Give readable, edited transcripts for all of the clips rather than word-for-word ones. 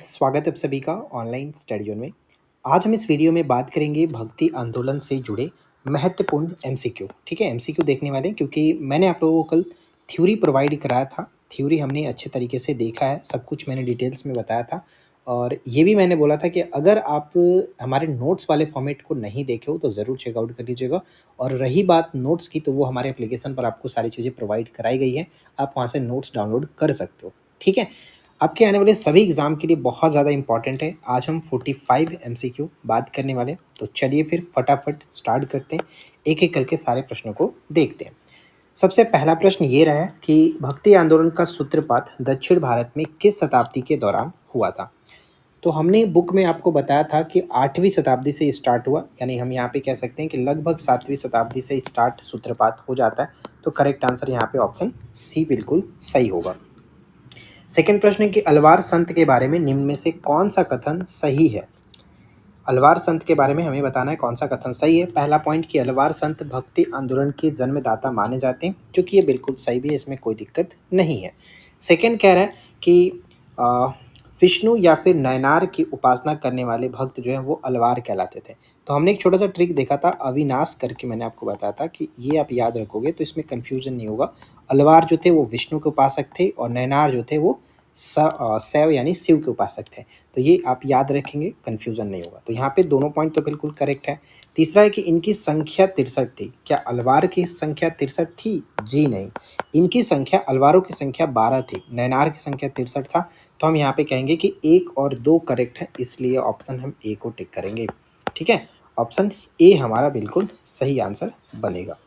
स्वागत है आप सभी का ऑनलाइन स्टडी जोन में। आज हम इस वीडियो में बात करेंगे भक्ति आंदोलन से जुड़े महत्वपूर्ण एमसीक्यू। ठीक है, एमसीक्यू देखने वाले हैं क्योंकि मैंने आप लोगों को कल थ्योरी प्रोवाइड कराया था। थ्योरी हमने अच्छे तरीके से देखा है, सब कुछ मैंने डिटेल्स में बताया था और ये भी मैंने बोला था कि अगर आप हमारे नोट्स वाले फॉर्मेट को नहीं देखे हो तो ज़रूर चेकआउट कर लीजिएगा। और रही बात नोट्स की, तो वो हमारे एप्लीकेशन पर आपको सारी चीज़ें प्रोवाइड कराई गई हैं, आप वहाँ से नोट्स डाउनलोड कर सकते हो। ठीक है, आपके आने वाले सभी एग्ज़ाम के लिए बहुत ज़्यादा इंपॉर्टेंट है। आज हम 45 एमसीक्यू बात करने वाले हैं, तो चलिए फिर फटाफट स्टार्ट करते हैं, एक-एक करके सारे प्रश्नों को देखते हैं। सबसे पहला प्रश्न ये रहा है कि भक्ति आंदोलन का सूत्रपात दक्षिण भारत में किस शताब्दी के दौरान हुआ था? तो हमने बुक में आपको बताया था कि 8वीं शताब्दी से स्टार्ट हुआ, यानी हम यहाँ पे कह सकते हैं कि लगभग 7वीं शताब्दी से स्टार्ट सूत्रपात हो जाता है। तो करेक्ट आंसर यहाँ पे ऑप्शन सी बिल्कुल सही होगा। सेकंड प्रश्न है कि अलवार संत के बारे में निम्न में से कौन सा कथन सही है? अलवार संत के बारे में हमें बताना है कौन सा कथन सही है। पहला पॉइंट कि अलवार संत भक्ति आंदोलन के जन्मदाता माने जाते हैं, जो कि ये बिल्कुल सही भी है, इसमें कोई दिक्कत नहीं है। सेकंड कह रहा है कि अ, विष्णु या फिर नयनार की उपासना करने वाले भक्त जो हैं वो अलवार कहलाते थे। तो हमने एक छोटा सा ट्रिक देखा था, अविनाश करके मैंने आपको बताया था कि ये आप याद रखोगे तो इसमें कन्फ्यूजन नहीं होगा। अलवार जो थे वो विष्णु के उपासक थे और नयनार जो थे वो शैव यानी शिव के उपासक थे। तो ये आप याद रखेंगे, कन्फ्यूजन नहीं होगा। तो यहाँ पे दोनों पॉइंट तो बिल्कुल करेक्ट है। तीसरा है कि इनकी संख्या 63 थी। क्या अलवार की संख्या 63 थी? जी नहीं, इनकी संख्या, अलवारों की संख्या 12 थी, नयनार की संख्या 63 था। तो हम यहाँ पे कहेंगे कि 1 और 2 करेक्ट है, इसलिए ऑप्शन हम ए को टिक करेंगे। ठीक है, ऑप्शन ए हमारा बिल्कुल सही आंसर बनेगा।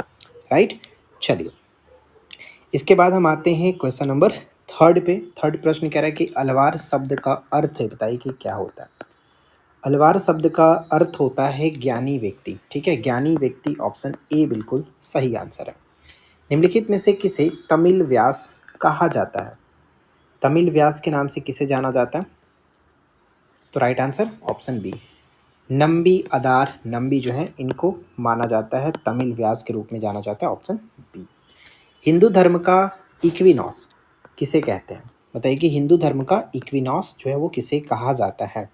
राइट, चलिए इसके बाद हम आते हैं क्वेश्चन नंबर थर्ड पे। थर्ड प्रश्न कह रहा है कि अलवार शब्द का अर्थ है, बताइए कि क्या होता है? अलवार शब्द का अर्थ होता है ज्ञानी व्यक्ति। ठीक है, ज्ञानी व्यक्ति, ऑप्शन ए बिल्कुल सही आंसर है। निम्नलिखित में से किसे तमिल व्यास कहा जाता है? तमिल व्यास के नाम से किसे जाना जाता है? तो राइट आंसर ऑप्शन बी, नंबी अदार नंबी जो है इनको माना जाता है, तमिल व्यास के रूप में जाना जाता है, ऑप्शन बी। हिंदू धर्म का इक्विनॉस किसे कहते हैं? बताइए कि हिंदू धर्म का इक्विनॉस जो है वो किसे कहा जाता है?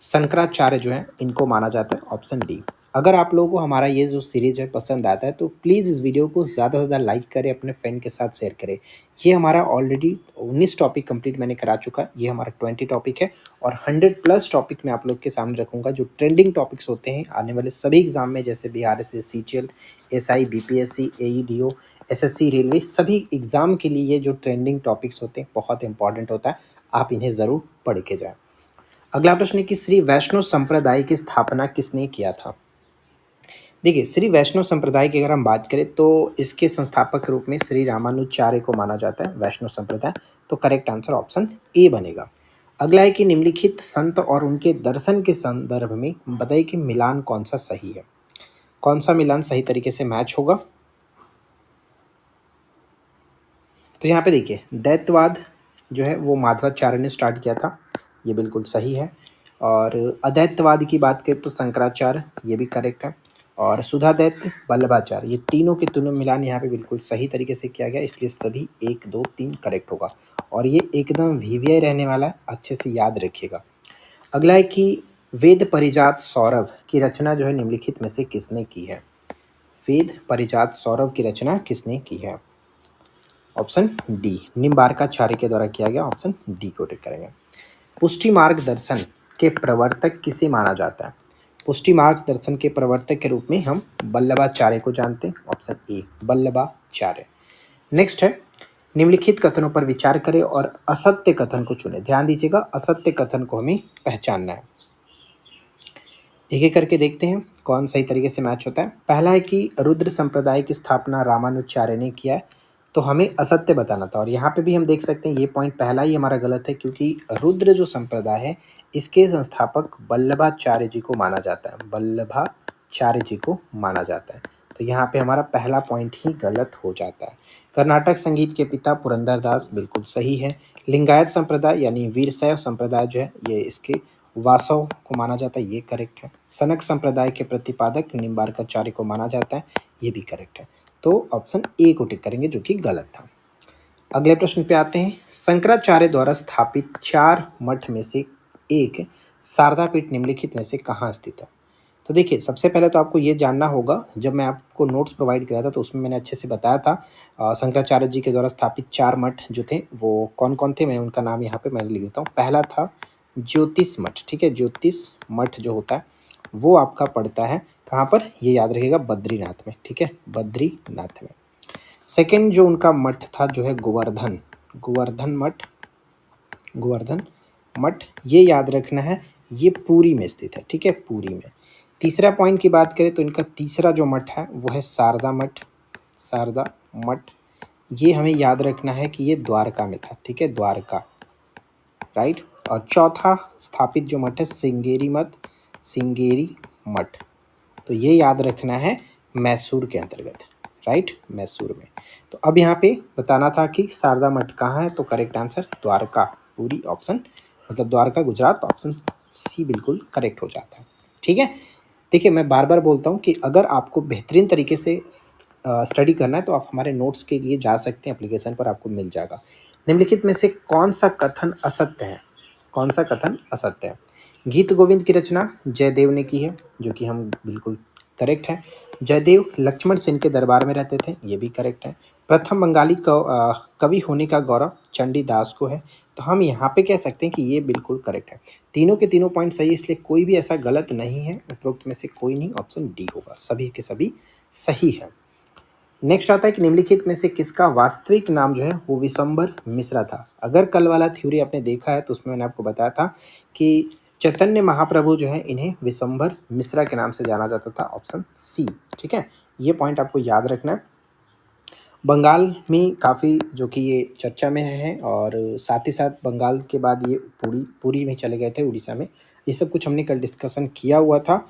शंकराचार्य जो है इनको माना जाता है, ऑप्शन डी। अगर आप लोगों को हमारा ये जो सीरीज है पसंद आता है तो प्लीज़ इस वीडियो को ज़्यादा से ज़्यादा लाइक करें, अपने फ्रेंड के साथ शेयर करें। ये हमारा ऑलरेडी 19 टॉपिक कंप्लीट मैंने करा चुका है, ये हमारा 20 टॉपिक है और 100+ टॉपिक मैं आप लोग के सामने रखूँगा, जो ट्रेंडिंग टॉपिक्स होते हैं आने वाले सभी एग्जाम में, जैसे बिहार से CGL, SI, BPSC, AEDO, SSC, railway, सभी एग्जाम के लिए ये जो ट्रेंडिंग टॉपिक्स होते हैं बहुत इंपॉर्टेंट होता है, आप इन्हें ज़रूर पढ़ के जाएँ। अगला प्रश्न है कि श्री वैष्णव संप्रदाय की स्थापना किसने किया था? देखिए, श्री वैष्णव संप्रदाय की अगर हम बात करें तो इसके संस्थापक के रूप में श्री रामानुजाचार्य को माना जाता है, वैष्णव संप्रदाय। तो करेक्ट आंसर ऑप्शन ए बनेगा। अगला है कि निम्नलिखित संत और उनके दर्शन के संदर्भ में बताइए कि मिलान कौन सा सही है? कौन सा मिलान सही तरीके से मैच होगा? तो यहाँ पे देखिए, दैत्यवाद जो है वो माधवाचार्य ने स्टार्ट किया था, ये बिल्कुल सही है। और अदैत्यवाद की बात करें तो शंकराचार्य, ये भी करेक्ट है। और सुधादैत्य, वल्लभाचार्य, ये तीनों के तीनों मिलान यहाँ पे बिल्कुल सही तरीके से किया गया, इसलिए सभी 1, 2, 3 करेक्ट होगा। और ये एकदम वीवीआई रहने वाला है, अच्छे से याद रखिएगा। अगला है कि वेद परिजात सौरभ की रचना जो है निम्नलिखित में से किसने की है? वेद परिजात सौरभ की रचना किसने की है? ऑप्शन डी, निम्बार्काचार्य के द्वारा किया गया, ऑप्शन डी को टिक करेंगे। पुष्टि मार्ग दर्शन के प्रवर्तक किसे माना जाता है? पुष्टि मार्ग दर्शन के प्रवर्तक के रूप में हम वल्लभाचार्य को जानते हैं, ऑप्शन ए वल्लभाचार्य। नेक्स्ट है, निम्नलिखित कथनों पर विचार करें और असत्य कथन को चुनें। ध्यान दीजिएगा, असत्य कथन को हमें पहचानना है। एक एक करके देखते हैं कौन सही तरीके से मैच होता है। पहला है कि रुद्र संप्रदाय की स्थापना रामानुजाचार्य ने किया है, तो हमें असत्य बताना था। और यहाँ पे भी हम देख सकते हैं ये पॉइंट पहला ही हमारा गलत है, क्योंकि रुद्र जो संप्रदाय है इसके संस्थापक वल्लभाचार्य जी को माना जाता है, वल्लभाचार्य जी को माना जाता है। तो यहाँ पे हमारा पहला पॉइंट ही गलत हो जाता है। कर्नाटक संगीत के पिता पुरंदरदास, बिल्कुल सही है। लिंगायत संप्रदाय यानी वीरशैव संप्रदाय जो है ये इसके वासव को माना जाता है, ये करेक्ट है। सनक संप्रदाय के प्रतिपादक निम्बार्काचार्य को माना जाता है, ये भी करेक्ट है। तो ऑप्शन ए को टिक करेंगे, जो कि गलत था। अगले प्रश्न पे आते हैं। शंकराचार्य द्वारा स्थापित 4 मठ में से एक शारदा पीठ निम्नलिखित में से कहाँ स्थित है? तो देखिए, सबसे पहले तो आपको ये जानना होगा, जब मैं आपको नोट्स प्रोवाइड कराया था तो उसमें मैंने अच्छे से बताया था शंकराचार्य जी के द्वारा स्थापित 4 मठ जो थे वो कौन-कौन थे, मैं उनका नाम यहाँ पे मैं लिख देता हूँ। पहला था ज्योतिष मठ, ठीक है? ज्योतिष मठ जो होता है वो आपका पड़ता है कहाँ पर? ये याद रखिएगा, बद्रीनाथ में, ठीक है? बद्रीनाथ में। सेकंड जो उनका मठ था जो है गोवर्धन, गोवर्धन मठ, गोवर्धन मठ ये याद रखना है, ये पुरी में स्थित है, ठीक है? पुरी में। तीसरा पॉइंट की बात करें तो इनका तीसरा जो मठ है वो है शारदा मठ, शारदा मठ। ये हमें याद रखना है कि ये द्वारका में था, ठीक है? द्वारका, राइट। और चौथा स्थापित जो मठ है श्रृंगेरी मठ, श्रृंगेरी मठ, तो ये याद रखना है मैसूर के अंतर्गत, राइट? मैसूर में। तो अब यहाँ पे बताना था कि शारदा मठ कहाँ है, तो करेक्ट आंसर द्वारका, पूरी ऑप्शन मतलब द्वारका गुजरात, ऑप्शन सी बिल्कुल करेक्ट हो जाता है, ठीक है? देखिए, मैं बार बार बोलता हूँ कि अगर आपको बेहतरीन तरीके से स्टडी करना है तो आप हमारे नोट्स के लिए जा सकते हैं, एप्लीकेशन पर आपको मिल जाएगा। निम्नलिखित में से कौन सा कथन असत्य है? कौन सा कथन असत्य है? गीत गोविंद की रचना जयदेव ने की है, जो कि हम बिल्कुल करेक्ट है। जयदेव लक्ष्मण सेन के दरबार में रहते थे, ये भी करेक्ट है। प्रथम बंगाली कवि होने का गौरव चंडीदास को है, तो हम यहाँ पे कह सकते हैं कि ये बिल्कुल करेक्ट है। तीनों के तीनों पॉइंट सही है, इसलिए कोई भी ऐसा गलत नहीं है, उपरोक्त में से कोई नहीं, ऑप्शन डी होगा, सभी के सभी सही है। नेक्स्ट आता है कि निम्नलिखित में से किसका वास्तविक नाम जो है वो विशंबर मिश्रा था? अगर कल वाला थ्योरी आपने देखा है तो उसमें मैंने आपको बताया था कि चैतन्य महाप्रभु जो है इन्हें विशंबर मिश्रा के नाम से जाना जाता था, ऑप्शन सी, ठीक है? ये पॉइंट आपको याद रखना है। बंगाल में काफ़ी जो कि ये चर्चा में है, और साथ ही साथ बंगाल के बाद ये पुरी में चले गए थे, उड़ीसा में। ये सब कुछ हमने कल डिस्कशन किया हुआ था।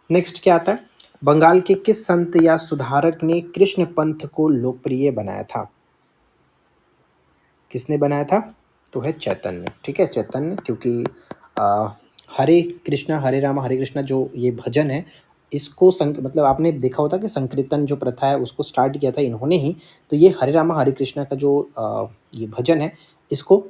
नेक्स्ट क्या आता है? बंगाल के किस संत या सुधारक ने कृष्ण पंथ को लोकप्रिय बनाया था? किसने बनाया था? तो है चैतन्य, ठीक है? चैतन्य, क्योंकि आ, हरे कृष्णा हरे राम हरे कृष्णा जो ये भजन है, इसको मतलब आपने देखा होता कि संकीर्तन जो प्रथा है उसको स्टार्ट किया था इन्होंने ही। तो ये हरे राम हरे कृष्णा का जो ये भजन है, इसको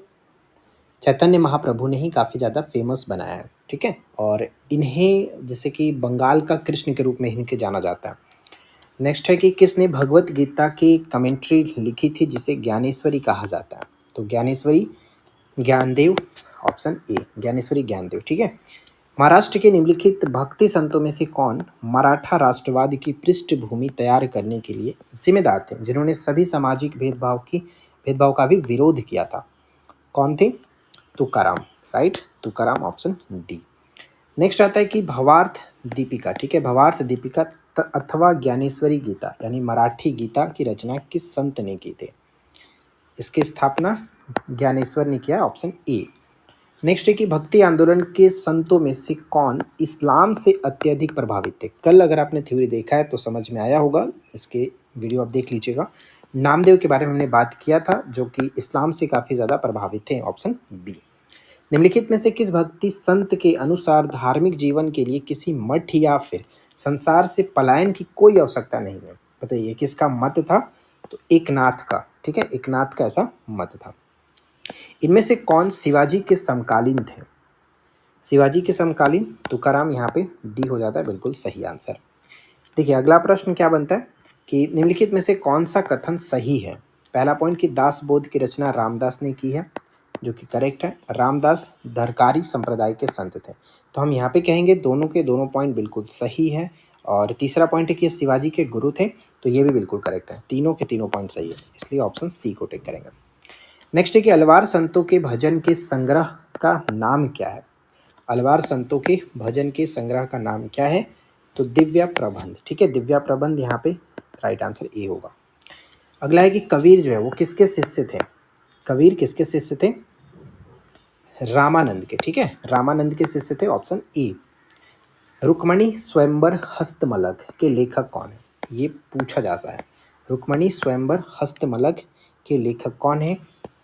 चैतन्य महाप्रभु ने ही काफ़ी ज़्यादा फेमस बनाया है, ठीक है? और इन्हें जैसे कि बंगाल का कृष्ण के रूप में इनके जाना जाता है। नेक्स्ट है कि किसने भगवत गीता की कमेंट्री लिखी थी जिसे ज्ञानेश्वरी कहा जाता है? तो ज्ञानेश्वरी ज्ञानदेव, ऑप्शन ए, ज्ञानेश्वरी ज्ञानदेव, ठीक है? महाराष्ट्र के निम्नलिखित भक्ति संतों में से कौन मराठा राष्ट्रवाद की पृष्ठभूमि तैयार करने के लिए जिम्मेदार थे, जिन्होंने सभी सामाजिक भेदभाव का भी विरोध किया था? कौन थे? Tukaram, right? Tukaram, option D. Next आता है कि भवार्थ दीपिका, ठीक है? भवार्थ दीपिका अथवा ज्ञानेश्वरी गीता यानी मराठी गीता की रचना किस संत ने की थी? इसकी स्थापना ज्ञानेश्वर ने किया, ऑप्शन ए। नेक्स्ट है कि भक्ति आंदोलन के संतों में से कौन इस्लाम से अत्यधिक प्रभावित थे? कल अगर आपने थ्योरी देखा है तो समझ में आया होगा, इसके वीडियो आप देख लीजिएगा। नामदेव के बारे में हमने बात किया था, जो कि इस्लाम से काफ़ी ज़्यादा प्रभावित थे, ऑप्शन बी। निम्नलिखित में से किस भक्ति संत के अनुसार धार्मिक जीवन के लिए किसी मठ या फिर संसार से पलायन की कोई आवश्यकता नहीं है? बताइए किसका मत था? तो एकनाथ का, ठीक है? एकनाथ का ऐसा मत था। इनमें से कौन शिवाजी के समकालीन थे? शिवाजी के समकालीन तुकाराम, यहाँ पे डी हो जाता है बिल्कुल सही आंसर। देखिए, अगला प्रश्न क्या बनता है कि निम्नलिखित में से कौन सा कथन सही है? पहला पॉइंट कि दास बोध की रचना रामदास ने की है, जो कि करेक्ट है। रामदास धरकारी संप्रदाय के संत थे, तो हम यहाँ पे कहेंगे दोनों के दोनों पॉइंट बिल्कुल सही है। और तीसरा पॉइंट है कि शिवाजी के गुरु थे, तो ये भी बिल्कुल करेक्ट है। तीनों के तीनों पॉइंट सही है, इसलिए ऑप्शन सी को टिक करेंगे। नेक्स्ट है कि अलवार संतों के भजन के संग्रह का नाम क्या है? अलवार संतों के भजन के संग्रह का नाम क्या है? तो दिव्या प्रबंध, ठीक है? दिव्या प्रबंध यहाँ पे राइट आंसर ए होगा। अगला है कि कबीर जो है वो किसके शिष्य थे? कबीर किसके शिष्य थे? रामानंद के, ठीक है? रामानंद के शिष्य थे, ऑप्शन ए। रुक्मणी स्वयंवर हस्तमलक के लेखक कौन है? ये पूछा जाता है। रुक्मणी स्वयंवर हस्तमलक के लेखक कौन है?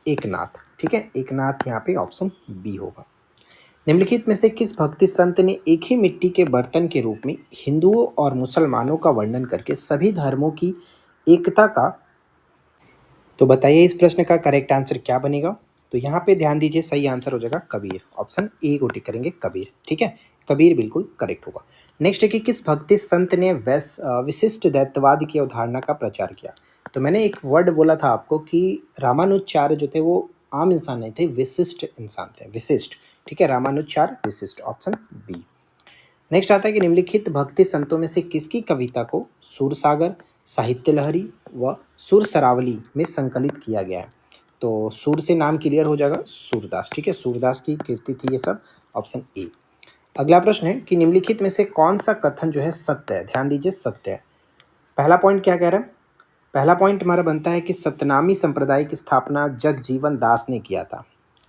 एकनाथ, ठीक है? एकनाथ यहाँ पे ऑप्शन बी होगा। निम्नलिखित में से किस भक्ति संत ने एक ही मिट्टी के बर्तन के रूप में हिंदुओं और मुसलमानों का वर्णन करके सभी धर्मों की एकता का तो बताइए इस प्रश्न का करेक्ट आंसर क्या बनेगा? तो यहाँ पे ध्यान दीजिए, सही आंसर हो जाएगा कबीर। ऑप्शन ए को टिक करेंगे, कबीर। ठीक है, कबीर बिल्कुल करेक्ट होगा। नेक्स्ट है कि किस भक्ति संत ने विशिष्ट दैत्यवाद की अवधारणा का प्रचार किया? तो मैंने एक वर्ड बोला था आपको कि रामानुजाचार्य जो थे वो आम इंसान नहीं थे, विशिष्ट इंसान थे, विशिष्ट। ठीक है, रामानुजाचार्य विशिष्ट, ऑप्शन बी। नेक्स्ट आता है कि निम्नलिखित भक्ति संतों में से किसकी कविता को सूरसागर, साहित्य लहरी व सुर सरावली में संकलित किया गया है? तो सूर से नाम क्लियर हो जाएगा, सूरदास। ठीक है, सूरदास की कृति थी ये सब, ऑप्शन ए। अगला प्रश्न है कि निम्नलिखित में से कौन सा कथन जो है सत्य है? ध्यान दीजिए, सत्य है। पहला पॉइंट क्या कह रहा है? पहला पॉइंट हमारा बनता है कि सतनामी संप्रदाय की स्थापना जगजीवन दास ने किया था।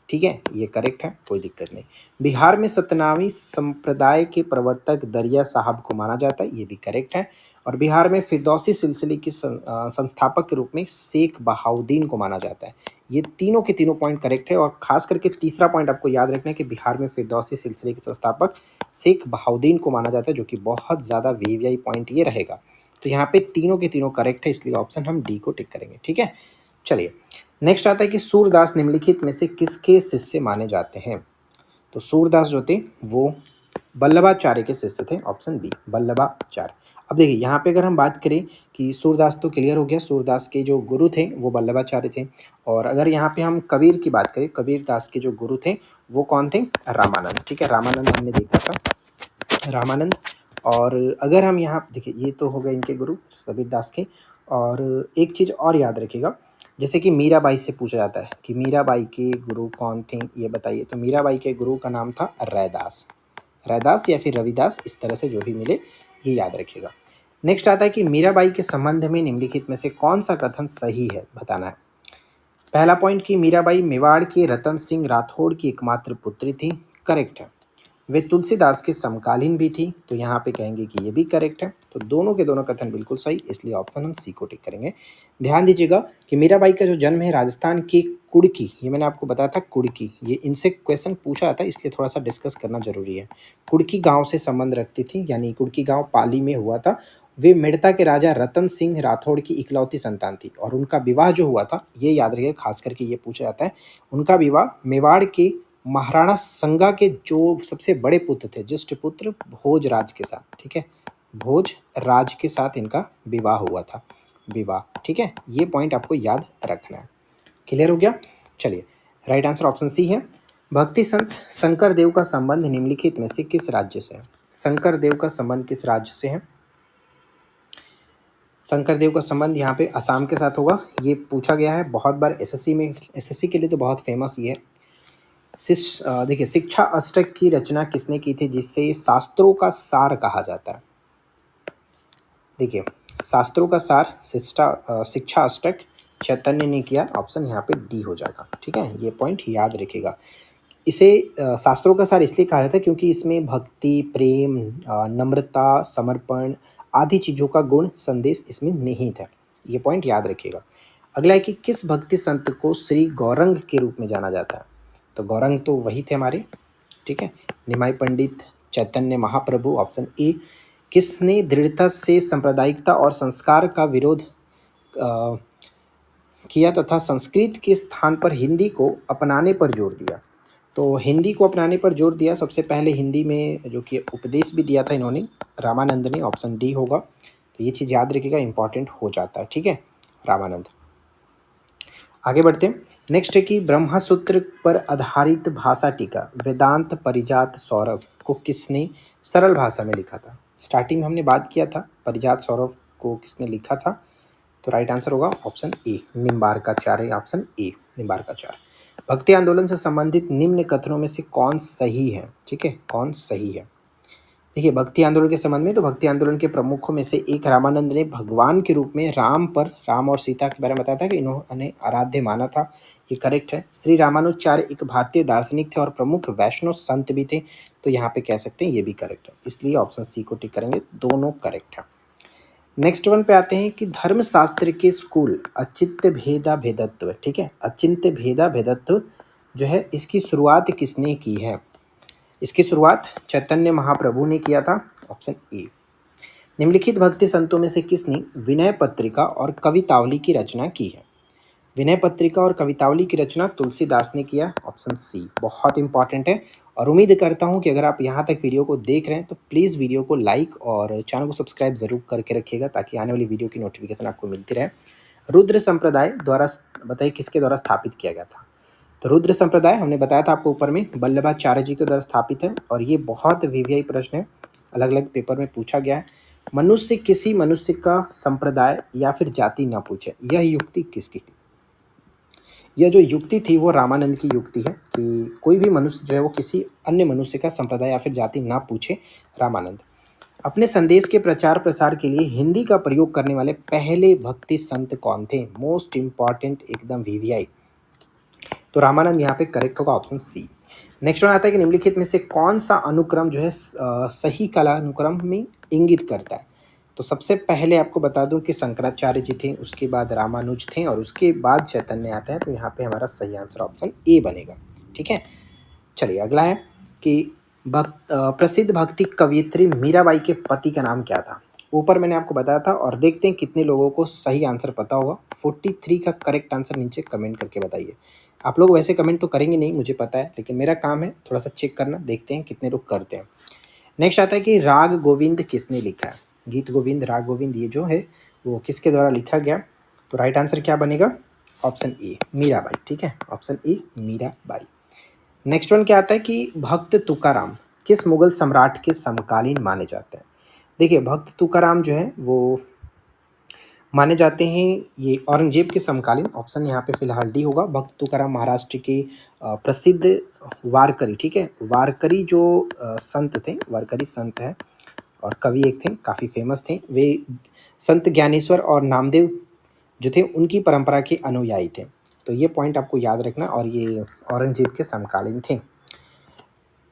ठीक है, ये करेक्ट है, कोई दिक्कत नहीं। बिहार में सतनामी संप्रदाय के प्रवर्तक दरिया साहब को माना जाता है, ये भी करेक्ट है। और बिहार में फिरदौसी सिलसिले के संस्थापक के रूप में शेख बहाउद्दीन को माना जाता है। ये तीनों के तीनों पॉइंट करेक्ट है। और खास करके तीसरा पॉइंट आपको याद रखना है कि बिहार में फिरदौसी सिलसिले के संस्थापक शेख बहाउद्दीन को माना जाता है, जो कि बहुत ज़्यादा वीवीआई पॉइंट ये रहेगा। तो यहाँ पे तीनों के तीनों करेक्ट है, इसलिए ऑप्शन हम डी को टिक करेंगे। ठीक है, चलिए नेक्स्ट आता है कि सूरदास निम्नलिखित में से किसके शिष्य माने जाते हैं? तो सूरदास जो थे वो वल्लभाचार्य के शिष्य थे, ऑप्शन बी, वल्लभाचार्य। अब देखिए यहाँ पे अगर हम बात करें कि सूरदास तो क्लियर हो गया, सूरदास के जो गुरु थे वो वल्लभाचार्य थे। और अगर यहाँ पे हम कबीर की बात करें, कबीर दास के जो गुरु थे वो कौन थे? रामानंद। ठीक है, रामानंद हमने देखा था, रामानंद। और अगर हम यहाँ देखिए, ये तो हो गए इनके गुरु कबीर दास के। और एक चीज़ और याद रखिएगा, जैसे कि मीराबाई से पूछा जाता है कि मीराबाई के गुरु कौन थे, ये बताइए। तो मीराबाई के गुरु का नाम था रैदास, रैदास या फिर रविदास, इस तरह से जो भी मिले ये याद रखिएगा। नेक्स्ट आता है कि मीराबाई के संबंध में निम्नलिखित में से कौन सा कथन सही है, बताना है। पहला पॉइंट कि मीराबाई मेवाड़ के रतन सिंह राठौड़ की एकमात्र पुत्री थी, करेक्ट है। वे तुलसीदास की समकालीन भी थी, तो यहाँ पे कहेंगे कि ये भी करेक्ट है। तो दोनों के दोनों कथन बिल्कुल सही, इसलिए ऑप्शन हम सी को टिक करेंगे। ध्यान दीजिएगा कि मीराबाई का जो जन्म है राजस्थान की कुड़की, ये मैंने आपको बताया था कुड़की, ये इनसे क्वेश्चन पूछा जाता है, इसलिए थोड़ा सा डिस्कस करना जरूरी है। कुड़की गांव से संबंध रखती थी, यानी कुड़की गांव पाली में हुआ था। वे मेड़ता के राजा रतन सिंह राठौड़ की इकलौती संतान थी। और उनका विवाह जो हुआ था, ये याद रखिएगा, खास करके ये पूछा जाता है, उनका विवाह मेवाड़ के महाराणा संगा के जो सबसे बड़े पुत्र थे, ज्येष्ठ पुत्र भोजराज के साथ। ठीक है, भोजराज के साथ इनका विवाह हुआ था, विवाह। ठीक है, ये पॉइंट आपको याद रखना है। क्लियर हो गया? चलिए, राइट आंसर ऑप्शन सी है। भक्ति संत शंकर देव का संबंध निम्नलिखित में से किस राज्य से है? शंकर देव का संबंध किस राज्य से है? शंकर देव का संबंध यहाँ पे असम के साथ होगा। ये पूछा गया है बहुत बार एसएससी में, एसएससी के लिए तो बहुत फेमस ये है। देखिए, शिक्षा अष्टक की रचना किसने की थी, जिससे शास्त्रों का सार कहा जाता है? देखिए, शास्त्रों का सार शिक्षा अष्टक चैतन्य ने किया, ऑप्शन यहाँ पे डी हो जाएगा। ठीक है, ये पॉइंट याद रखिएगा। इसे शास्त्रों का सार इसलिए कहा जाता है क्योंकि इसमें भक्ति, प्रेम, नम्रता, समर्पण आदि चीज़ों का गुण संदेश इसमें निहित है। ये पॉइंट याद रखिएगा। अगला है कि किस भक्ति संत को श्री गौरंग के रूप में जाना जाता है? तो गौरंग तो वही थे हमारे, ठीक है, निमाई पंडित चैतन्य महाप्रभु, ऑप्शन ए। किसने दृढ़ता से सांप्रदायिकता और संस्कार का विरोध किया तथा संस्कृत के स्थान पर हिंदी को अपनाने पर जोर दिया? तो हिंदी को अपनाने पर जोर दिया, सबसे पहले हिंदी में जो कि उपदेश भी दिया था इन्होंने, रामानंद ने, ऑप्शन डी होगा। तो ये चीज़ याद रखिएगा, इंपॉर्टेंट हो जाता है। ठीक है, रामानंद। आगे बढ़ते हैं। नेक्स्ट है कि ब्रह्मसूत्र पर आधारित भाषा टीका वेदांत परिजात सौरभ को किसने सरल भाषा में लिखा था? स्टार्टिंग में हमने बात किया था परिजात सौरभ को किसने लिखा था, तो राइट आंसर होगा option A, Nimbarkacharya, option A, Nimbarkacharya. भक्ति आंदोलन से संबंधित निम्न कथनों में से कौन सही है? ठीक है, कौन सही है? देखिए, भक्ति आंदोलन के संबंध में, तो भक्ति आंदोलन के प्रमुखों में से एक रामानंद ने भगवान के रूप में राम और सीता के बारे में बताया था कि इन्होंने आराध्य माना था, ये करेक्ट है। श्री रामानुजाचार्य एक भारतीय दार्शनिक थे और प्रमुख वैष्णव संत भी थे, तो यहाँ पे कह सकते हैं ये भी करेक्ट है, इसलिए ऑप्शन सी को टिक करेंगे, दोनों करेक्ट है। नेक्स्ट वन पे आते हैं कि धर्मशास्त्र के स्कूल अचिंत्य भेदा भेदत्व, ठीक है, अचिंत्य भेदा भेदत्व जो है, इसकी शुरुआत किसने की है? इसकी शुरुआत चैतन्य महाप्रभु ने किया था, ऑप्शन ए। निम्नलिखित भक्ति संतों में से किसने विनय पत्रिका और कवितावली की रचना की है? विनय पत्रिका और कवितावली की रचना तुलसीदास ने किया, ऑप्शन सी। बहुत इंपॉर्टेंट है और उम्मीद करता हूँ कि अगर आप यहाँ तक वीडियो को देख रहे हैं तो प्लीज़ वीडियो को लाइक और चैनल को सब्सक्राइब ज़रूर करके रखिएगा ताकि आने वाली वीडियो की नोटिफिकेशन आपको मिलती रहे। रुद्र संप्रदाय द्वारा बताइए किसके द्वारा स्थापित किया गया था? तो रुद्र संप्रदाय हमने बताया था आपको ऊपर में, वल्लभाचार्य जी के द्वारा स्थापित है और ये बहुत वीवीआई प्रश्न है, अलग अलग पेपर में पूछा गया है। मनुष्य किसी मनुष्य का संप्रदाय या फिर जाति ना पूछे, यह युक्ति किसकी थी? यह जो युक्ति थी वो रामानंद की युक्ति है कि कोई भी मनुष्य जो है वो किसी अन्य मनुष्य का संप्रदाय या फिर जाति ना पूछे, रामानंद। अपने संदेश के प्रचार प्रसार के लिए हिंदी का प्रयोग करने वाले पहले भक्ति संत कौन थे? मोस्ट इंपॉर्टेंट, एकदम वीवीआई। तो रामानंद यहाँ पे करेक्ट होगा, ऑप्शन सी। नेक्स्ट वन आता है कि निम्नलिखित में से कौन सा अनुक्रम जो है सही कला अनुक्रम में इंगित करता है? तो सबसे पहले आपको बता दूं कि शंकराचार्य जी थे, उसके बाद रामानुज थे और उसके बाद चैतन्य आता है। तो यहाँ पे हमारा सही आंसर ऑप्शन ए बनेगा। ठीक है, चलिए अगला है कि प्रसिद्ध भक्ति कवयित्री मीराबाई के पति का नाम क्या था? ऊपर मैंने आपको बताया था और देखते हैं कितने लोगों को सही आंसर पता होगा। 43 का करेक्ट आंसर नीचे कमेंट करके बताइए। आप लोग वैसे कमेंट तो करेंगे नहीं, मुझे पता है, लेकिन मेरा काम है थोड़ा सा चेक करना, देखते हैं कितने लोग करते हैं। नेक्स्ट आता है कि राग गोविंद किसने लिखा है? गीत गोविंद, राग गोविंद, ये जो है वो किसके द्वारा लिखा गया? तो राइट आंसर क्या बनेगा? Option A, Mirabai. ठीक है, option A, Mirabai. Next one क्या आता है कि भक्त तुकाराम किस मुगल सम्राट के समकालीन माने जाते हैं? देखिए, भक्त तुकाराम जो है वो माने जाते हैं ये औरंगजेब के समकालीन, ऑप्शन यहाँ पे फिलहाल डी होगा। भक्त तुकाराम महाराष्ट्र के प्रसिद्ध वारकरी, ठीक है, वारकरी जो संत थे, वारकरी संत हैं और कवि एक थे, काफ़ी फेमस थे। वे संत ज्ञानेश्वर और नामदेव जो थे उनकी परंपरा के अनुयायी थे। तो ये पॉइंट आपको याद रखना और ये औरंगजेब के समकालीन थे।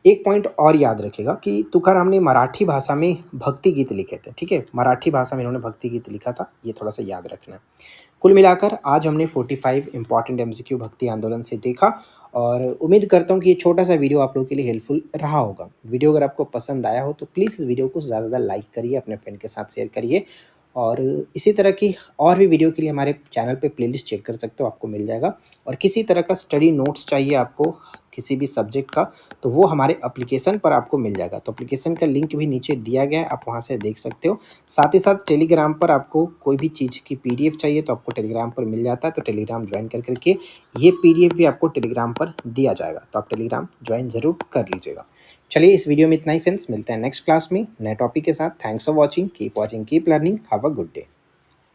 एक पॉइंट और याद रखिएगा कि तुकाराम ने मराठी भाषा में भक्ति गीत लिखे थे। ठीक है, मराठी भाषा में इन्होंने भक्ति गीत लिखा था, ये थोड़ा सा याद रखना है। कुल मिलाकर आज हमने 45 इंपॉर्टेंट एमसीक्यू भक्ति आंदोलन से देखा और उम्मीद करता हूँ कि ये छोटा सा वीडियो आप लोगों के लिए हेल्पफुल रहा होगा। वीडियो अगर आपको पसंद आया हो तो प्लीज़ इस वीडियो को ज़्यादा ज़्यादा लाइक करिए, अपने फ्रेंड के साथ शेयर करिए और इसी तरह की और भी वीडियो के लिए हमारे चैनल पे प्लेलिस्ट चेक कर सकते हो, आपको मिल जाएगा। और किसी तरह का स्टडी नोट्स चाहिए आपको किसी भी सब्जेक्ट का, तो वो हमारे एप्लीकेशन पर आपको मिल जाएगा। तो एप्लीकेशन का लिंक भी नीचे दिया गया है, आप वहाँ से देख सकते हो। साथ ही साथ टेलीग्राम पर आपको कोई भी चीज़ की पीडीएफ चाहिए तो आपको टेलीग्राम पर मिल जाता है। तो टेलीग्राम ज्वाइन करके ये पीडीएफ भी आपको टेलीग्राम पर दिया जाएगा, तो आप टेलीग्राम ज्वाइन ज़रूर कर लीजिएगा। चलिए, इस वीडियो में इतना ही फ्रेंड्स, मिलते हैं नेक्स्ट क्लास में नए टॉपिक के साथ। Thanks for watching, keep watching, keep learning, have a good day.